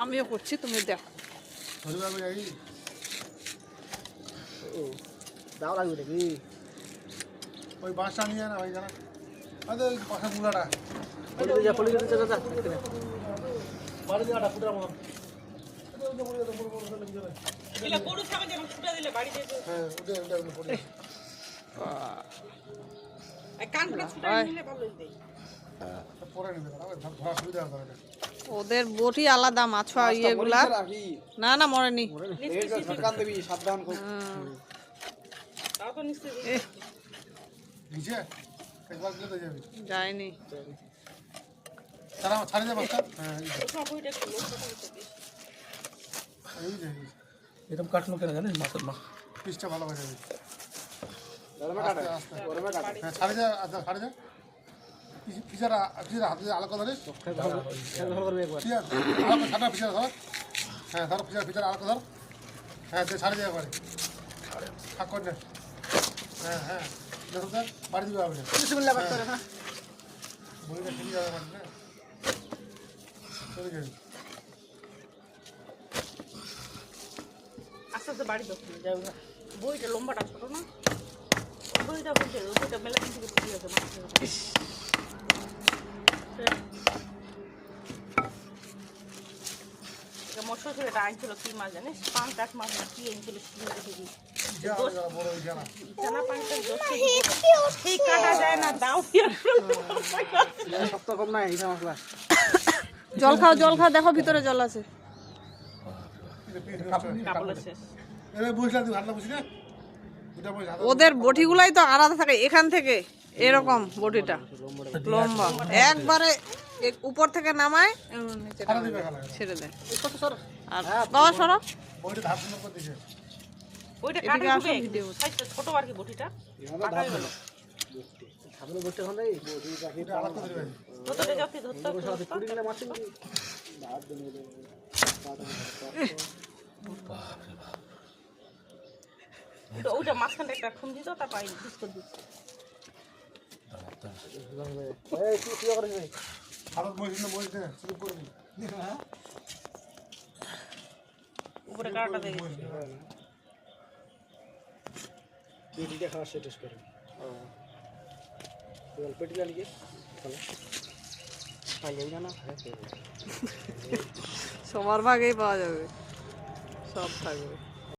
আমিও করছি, তুমি দেখো। দাও লাগবে নাকি ওই বাসটা নিয়ে না ভাই জানা বাসা গুলাটা বাড়ি দেওয়াটা ফুটার মতন ওদের বটি আলাদা, মাছ ইয়েগুলা না না মরেনি। সাবধান যায়নি। এরকম কাটলো কেন জানিস মাছের মা পিসটা ভালো হয়ে যাবে ছাড়ে যা ছাড়ে যা পিসারা হাতে আলাদা ধরিস ছাটা পিসারা ধর হ্যাঁ ধর পিসার আলাদা ধর হ্যাঁ ছাড়ে যাওয়া করে থাক করে হ্যাঁ হ্যাঁ দেখুন স্যার বাড়ি দিবে হবে বইটা ঠিক যাবে মানে না চলে যাবে আস্তে আস্তে বাড়ি দোকানে যাও। বইটা লম্বাটা ছোট না, বইটা বলছে বইটা মেলা কিন্তু ঠিক আছে। মৎস্য ছেলেটা আনছিল কি মাছ জানিস, 5-8 মাছ না কি আনছিল জল খাও জল খাও, দেখো ভিতরে জল আছে। ওদের বটিগুলাই তো আলাদা থাকে এখান থেকে, এরকম বটিটা লম্বা একবারে উপর থেকে নামায় ছেড়ে দেয়। আর বাবা সরো ছোট আর কি বটিটা ওইটা মাঝখানটা একটা খুন দিত, তারপর বিস্কুট দিত। উপরে কাটা দিয়ে পেটিটা খাওয়া শেষ করে পেটিটা লিখে সবার ভাগেই পাওয়া যাবে, সব থাকবে।